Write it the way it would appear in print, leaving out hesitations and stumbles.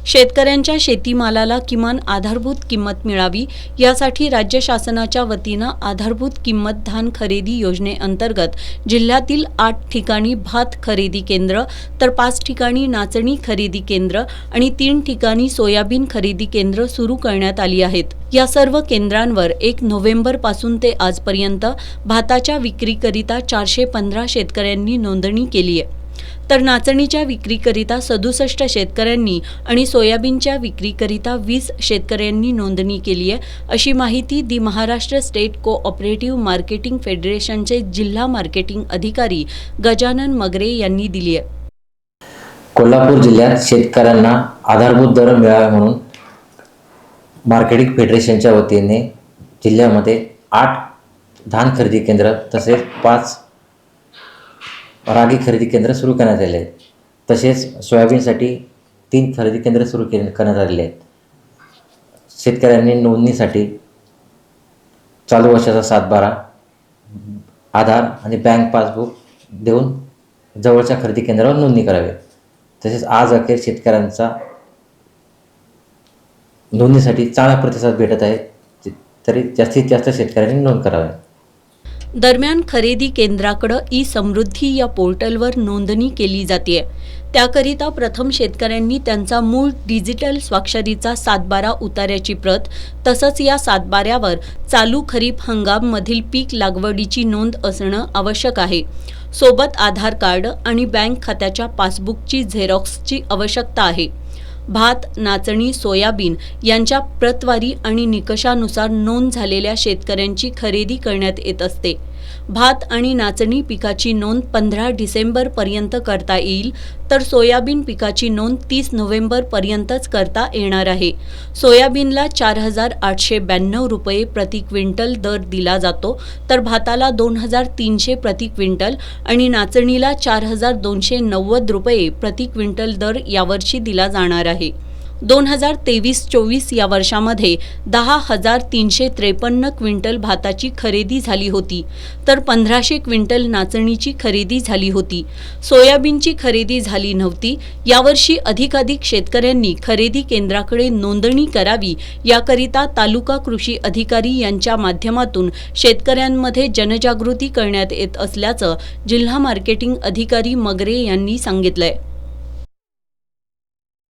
शेतकऱ्यांच्या शेतीमालाला किमान आधारभूत किंमत मिळावी यासाठी राज्य शासनाच्या वतीनं आधारभूत किंमत धान खरेदी योजनेअंतर्गत जिल्ह्यातील 8 ठिकाणी भात खरेदी केंद्र तर 5 ठिकाणी नाचणी खरेदी केंद्र आणि 3 ठिकाणी सोयाबीन खरेदी केंद्र सुरू करण्यात आली आहेत। या सर्व केंद्रांवर 1 नोव्हेंबर पासून ते आजपर्यंत भाताच्या विक्रीकरिता 415 शेतकऱ्यांनी नोंदणी केली आहे। तर नाचणीच्या विक्रीकरिता 67 शेतकऱ्यांनी आणि सोयाबीनच्या विक्रीकरिता 20 शेतकऱ्यांनी नोंदणी केली आहे, अशी माहिती दी महाराष्ट्र स्टेट कोऑपरेटिव्ह मार्केटिंग फेडरेशनचे जिल्हा मार्केटिंग अधिकारी गजानन मगरे यांनी दिली आहे। कोल्हापूर जिल्ह्यात शेतकऱ्यांना आधारभूत दर मिळावा म्हणून मार्केटिंग फेडरेशनच्या वतीने जिल्ह्यामध्ये 8 धान खरेदी केंद्र तसेच 5 रागी खरेदी केंद्र सुरू करण्यात आले आहेत। तसेच सोयाबीनसाठी 3 खरेदी केंद्र सुरू करण्यात आलेले आहेत। शेतकऱ्यांनी नोंदणीसाठी चालू वर्षाचा 7/12 आधार आणि बँक पासबुक देऊन जवळच्या खरेदी केंद्रावर नोंदणी करावी। तसेच आज अखेर शेतकऱ्यांचा नोंदणीसाठी चांगला प्रतिसाद भेटत आहे, तरी जास्तीत जास्त शेतकऱ्यांनी नोंद करावी। दरम्यान खरेदी केंद्राकडे ई-समृद्धी या पोर्टलवर नोंदणी केली जाते। त्याकरिता प्रथम शेतकऱ्यांनी त्यांचा मूळ डिजिटल स्वाक्षरीचा 7/12 उतार्याची प्रत तसंच या 7/12वर चालू खरीप हंगाम मधील पीक लागवडीची नोंद असणं आवश्यक आहे। सोबत आधार कार्ड आणि बँक खात्याच्या पासबुकची झेरॉक्सची आवश्यकता आहे। भात, नाचणी, सोयाबीन यांच्या प्रतवारी आणि निकषानुसार नोंद झालेल्या शेतकऱ्यांची खरेदी करण्यात येत असते। भात आणि नाचणी पिकाची नोंद 15 डिसेंबर पर्यंत करता येईल, तर सोयाबीन पिकाची नोंद 30 नोव्हेंबर पर्यंतच करता येणार आहे। सोयाबीनला 4,892 रुपये प्रति क्विंटल दर दिला जातो, तर भाताला 2,300 प्रति क्विंटल आणि नाचणीला 4,290 रुपये प्रति क्विंटल दर यावर्षी दिला जाणार आहे। 2023-24 या वर्षामध्ये 10,353 क्विंटल भाताची खरेदी झाली होती, तर 1,500 क्विंटल नाचणीची खरेदी झाली होती। सोयाबीनची खरेदी झाली नव्हती। यावर्षी अधिकाधिक शेतकऱ्यांनी खरेदी केंद्राकडे नोंदणी करावी याकरिता तालुका कृषी अधिकारी यांच्या माध्यमातून शेतकऱ्यांमध्ये जनजागृती करण्यात येत असल्याचं जिल्हा मार्केटिंग अधिकारी मगरे यांनी सांगितलंय।